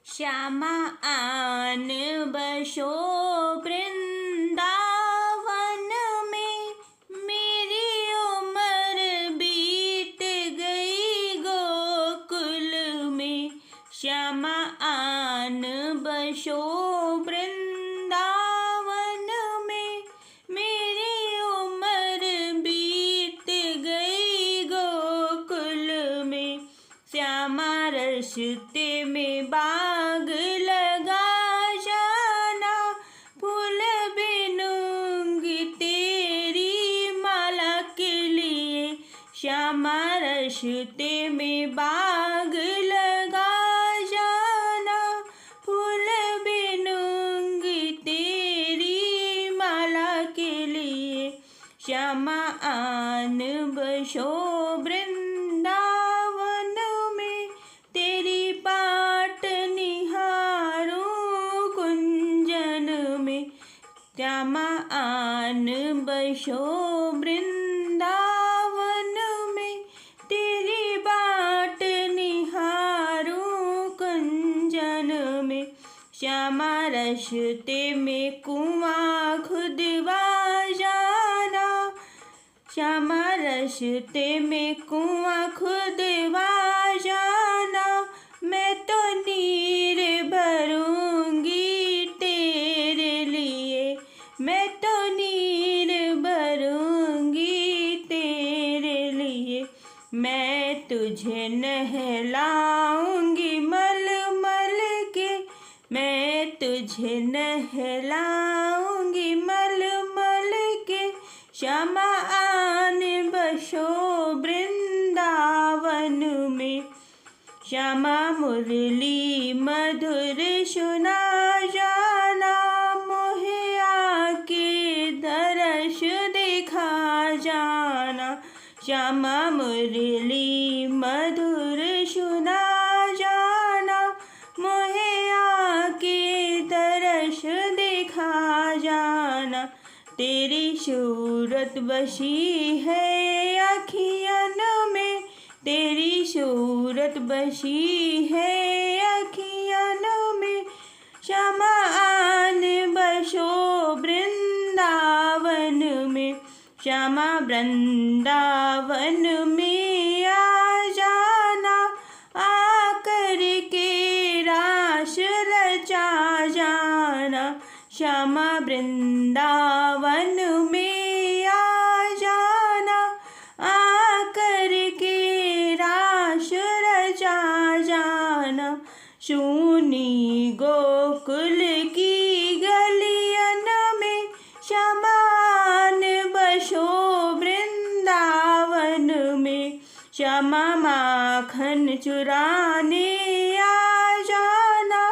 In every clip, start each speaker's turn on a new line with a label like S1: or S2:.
S1: श्यामा आन बसो वृंदावन में, मेरी उम्र बीत गई गोकुल में। श्यामा आन बसो वृंदावन में, मेरी उम्र बीत गई गोकुल में। श्यामा रस्ते में बाग लगा जाना, फूल बिनूंगी तेरी माला के लिए। श्यामा रस्ते में बाग लगा जाना, फूल बिनूंगी तेरी माला के लिए। श्यामा आन बसो वृंदावन में, तेरी बाट निहारूं कुंजन में। श्यामा आन बसो वृंदावन में, तेरी बाट निहारूं कुंजन में। श्यामा रस्ते में कुआं खुदवा जाना, श्यामा रस्ते में कुआं खुदवा जाना। मैं तो नीर भरूंगी तेरे लिए, मैं तो नीर भरूंगी तेरे लिए। मैं तुझे नहलाऊंगी मल मल के, मैं तुझे नहलाऊंगी मल मल के। श्यामा आन बसो वृंदावन में। श्यामा मुरली मधुर सुना जाना, मोहे आके दर्श दिखा जाना। श्यामा मुरली मधुर सुना जाना, मोहे आके दर्श दिखा जाना। तेरी सूरत बसी है अखियन में, तेरी सूरत बसी है अखियन में। श्यामा आन बसो वृंदावन में। श्यामा वृंदावन में आ जाना, आकर के रास रचा जाना। श्यामा वृंदावन में आ जाना, आकर के रास रचा जाना। सुनी गोकुल की गलियन में, श्यामा आन बसो वृंदावन में। श्यामा माखन चुराने आ जाना,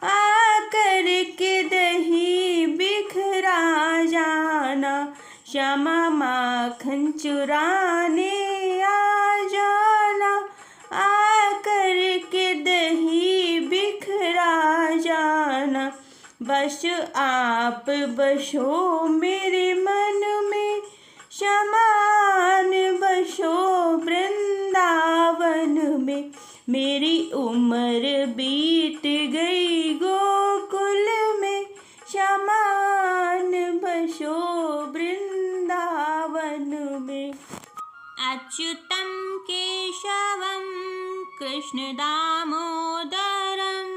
S1: आकर के दही बिखरा जाना। श्यामा माखन चुराने आ जाना, आकर के दही बिखरा जाना। बस आप बसो मेरे मन में, श्यामा आन बसो वृंदावन में। मेरी उम्र बीत गई गोकुल में, श्यामा आन बसो वृंदावन में। अच्युतं केशवं कृष्ण दामोदरम्,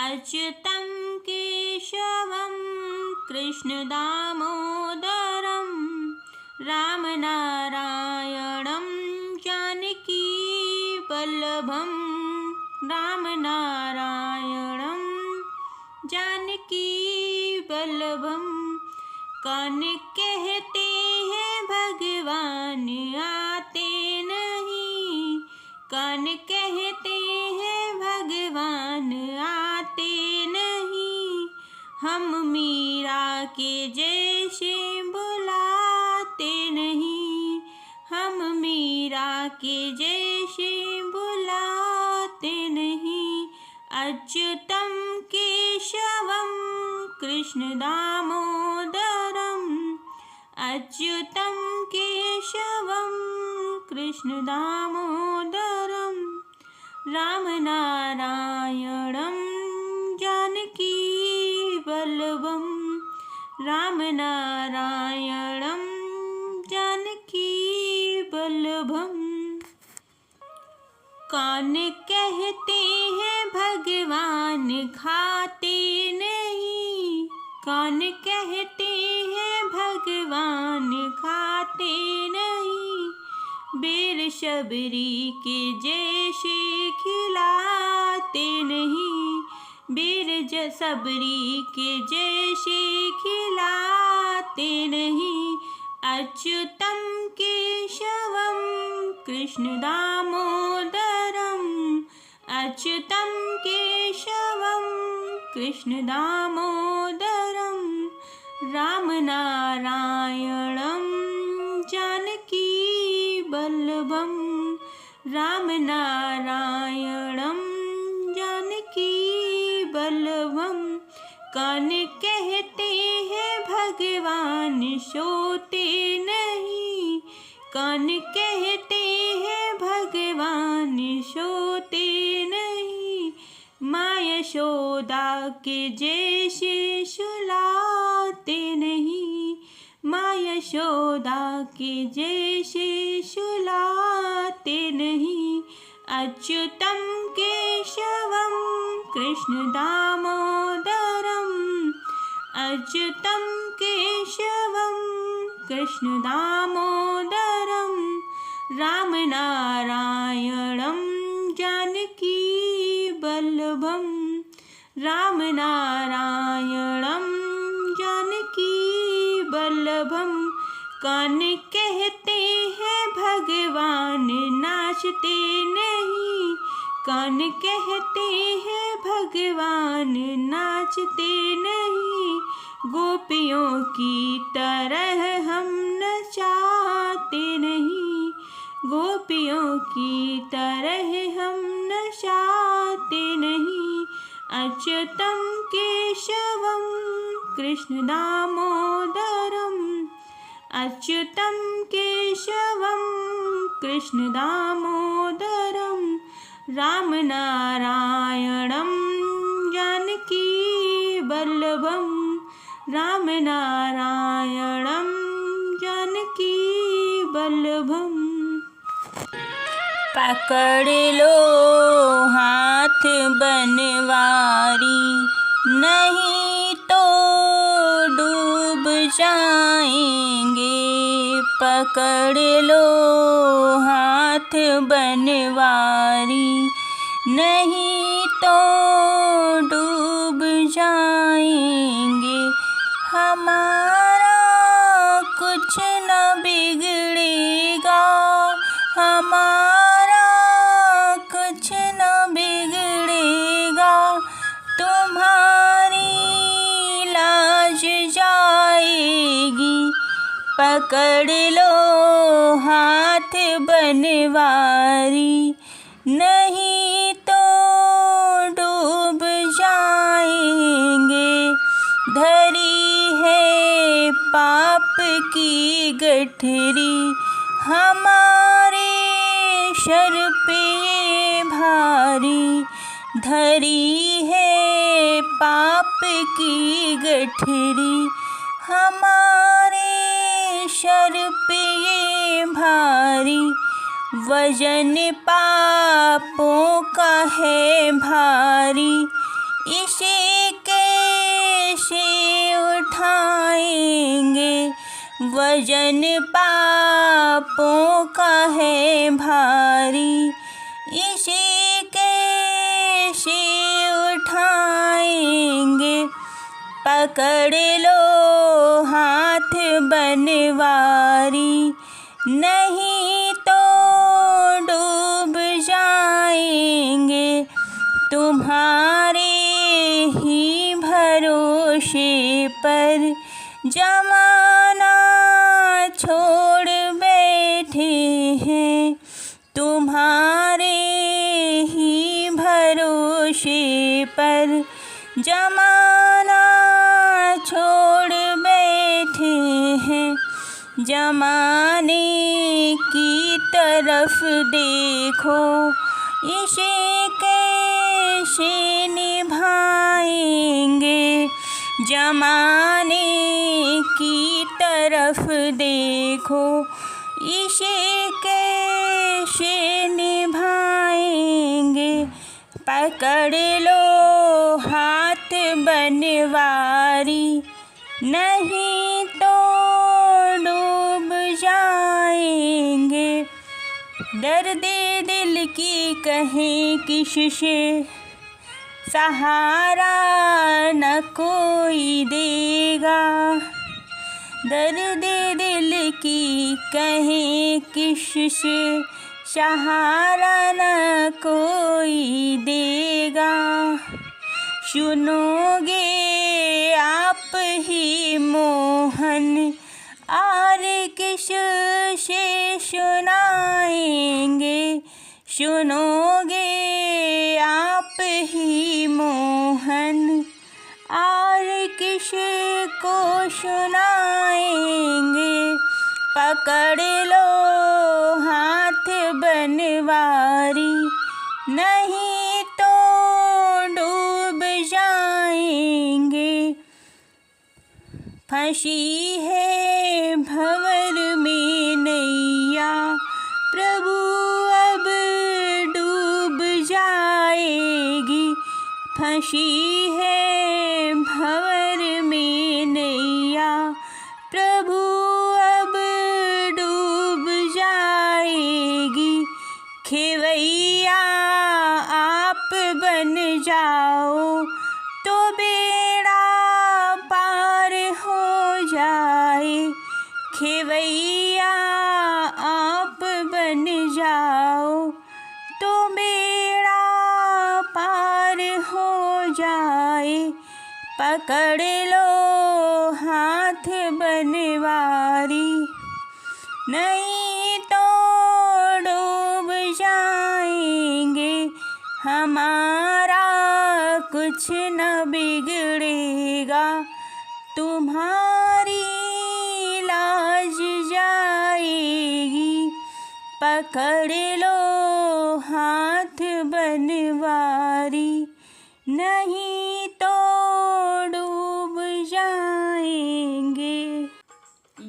S1: अच्युतं केशवं कृष्ण दामोदरम्। राम नारायणं जानकी वल्लभं, राम नारायणं जानकी वल्लभं। कौन कहते हैं भगवान आते नहीं, कौन कहते हैं भगवान आते नहीं। हम मीरा के जैसे बुलाते नहीं, हम मीरा के जैसे बुलाते नहीं। अच्युतं केशवं कृष्ण दामोदरम्, अच्युतं केशवं कृष्ण दामोदरम्। राम नारायणं राम नारायणं जानकी वल्लभम्। कौन कहते हैं भगवान खाते नहीं, कौन कहते हैं भगवान खाते नहीं, बेर शबरी के जैसे खिलाते नहीं, बेर सबरी के जैसे खिलाते नहीं। अच्युतम केशवम कृष्ण दामोदरम, अच्युतम केशवम कृष्ण दामोदरम, राम नारायणं जानकी वल्लभम्, राम नारायणं जानकी वल्लभम्। कौन कहते हैं भगवान सोते नहीं, कौन कहते हैं भगवान सोते नहीं, माँ यशोदा के जैसे सुलाते नहीं, माँ यशोदा के जैसे सुलाते नहीं। अच्युतम केशवम कृष्ण दामोदरम, अच्युतम केशवम कृष्ण दामोदरम, राम नारायणं जानकी वल्लभम्, राम नारायणं जानकी वल्लभम्। कौन कहते हैं भगवान नाचते नहीं, कौन कहते हैं भगवान नाचते नहीं, गोपियों की तरह हम नचाते नहीं, गोपियों की तरह हम नचाते नहीं। अच्युतम केशवम कृष्ण दामोदरम, अच्युतम केशवम कृष्ण दामोदरम, राम नारायणं जानकी वल्लभम्, राम नारायणं जानकी वल्लभम्।
S2: पकड़ लो हाथ बनवारी, नहीं तो डूब जाएंगे, पकड़ लो हाथ बनवारी, नहीं तो डूब जाएंगे, हमारा कुछ न बिगड़ेगा, हमारा कुछ न बिगड़ेगा, तुम्हारी लाज जाएगी, पकड़ लो हाथ बनवारी, नहीं तो डूब जाएंगे, धरी है पाप की गठरी, हमारे सर पे ये भारी, धरी है पाप की गठरी, हमारे सर पे ये भारी, वजन पापों का है भारी, इसे कैसे उठाएंगे, वजन पापों का है भारी, इसे कैसे उठाएंगे, पकड़ लो हाथ बनवारी, नहीं तो डूब जाएंगे, तुम्हारे ही भरोसे पर जमाना छोड़ बैठे हैं, तुम्हारे ही भरोसे पर जमाना छोड़ बैठे हैं, जमाने की तरफ देखो, इसे कैसे निभाएंगे, जमाने की तरफ देखो, इसे कैसे निभाएंगे। पकड़ लो हाथ बनवारी, नहीं तो डूब जाएंगे। दर्द दिल की कहें किससे, सहारा न कोई देगा। दर्द दिल की कहें किससे, सहारा न कोई देगा। सुनोगे आप ही मोहन, और किससे सुनाएंगे। सुनोगे आप ही मोहन, और किसको सुनाएंगे। पकड़ लो हाथ बनवारी, नहीं तो डूब जाएंगे। फंसी है भंवर में नैया, प्रभु अब डूब जाएगी। फंसी है भंवर में नैया, प्रभु अब डूब जाएगी। खेवैया आप बन जाओ, तो बेड़ा पार हो जाए। खेवैया आप बन जाओ, तो बेड़ा पार हो जाए। पकड़ लो हाथ बनवारी, नहीं तो डूब जाएंगे। हमारा कुछ न बिगड़ेगा, तुम्हारी लाज जाएगी। पकड़ लो हाथ बनवारी, नहीं तो डूब जाएंगे।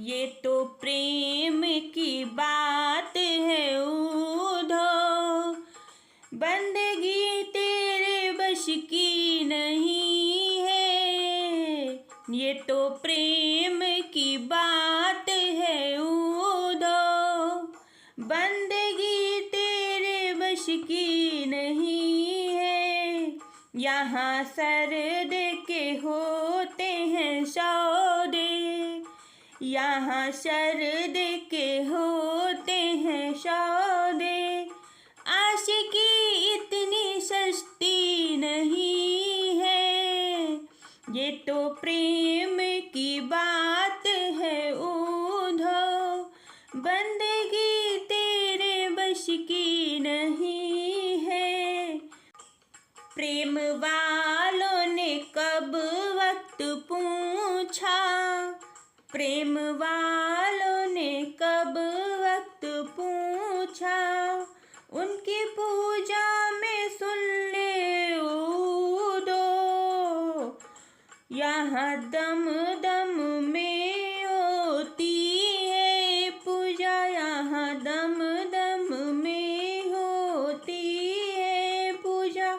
S2: ये तो प्रेम की बात है उधो, बंदगी तेरे बश की नहीं है। ये तो प्रेम की बात है उधो, बंदगी तेरे बश की नहीं है। यहाँ सर्द के होते हैं सौदे, यहाँ सर्द के होते हैं सौदे। आशिकी इतनी सस्ती नहीं है, ये तो प्रेम की बात है उधो, बंदगी तेरे बश की नहीं है। प्रेम वालों ने कब वक्त पूछा, प्रेम वालों ने कब वक्त पूछा। उनकी पूजा में सुन ले उदो, यहाँ दम दम में होती है पूजा। यहाँ दम दम में होती है पूजा।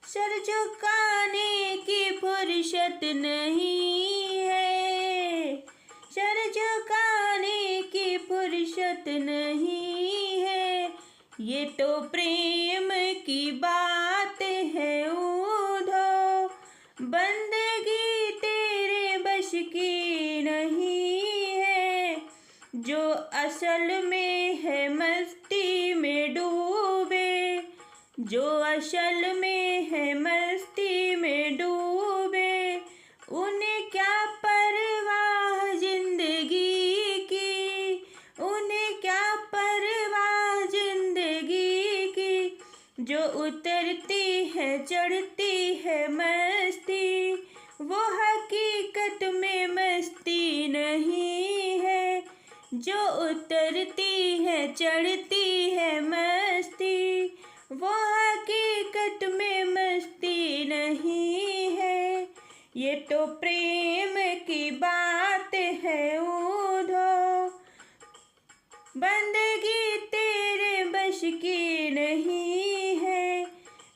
S2: सर झुकाने की फुर्सत नहीं है, सर झुकाने की फुर्सत नहीं है। ये तो प्रेम की बात है उधो, बंदगी तेरे बश की नहीं है। जो असल में है मस्ती में डूबे, जो असल में है मस्ती में डूबे। उन्हें क्या परवाह जिंदगी की, उन्हें क्या परवाह जिंदगी की। जो उतरती है चढ़ती है मस्ती, वो हकीकत में मस्ती नहीं है। जो उतरती है चढ़ती है मस्ती, वो हकीकत में मस्ती नहीं है। ये तो प्रेम की बात है उधो, बंदगी तेरे बश की नहीं है।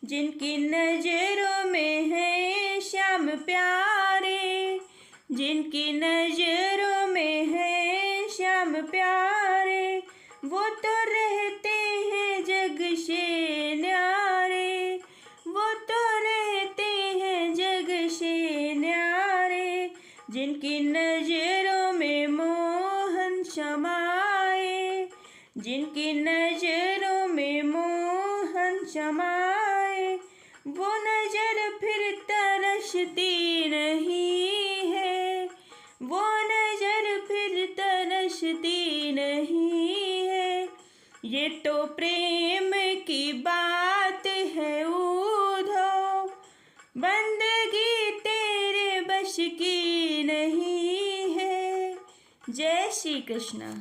S2: जिनकी नजरों में है श्याम प्यारे, जिनकी नजरों में है श्याम प्यारे, वो तो रहते हैं जग से न्यारे, वो तो रहते हैं जग से न्यारे। जिनकी नजरों में मोहन समाए, जिनकी नजरों में मोहन समाए, वो नजर फिर तरसती नहीं है, वो नजर फिर तरसती नहीं है। ये तो प्रेम की बात है उधो, बंदगी तेरे बश की नहीं है। जय श्री कृष्ण।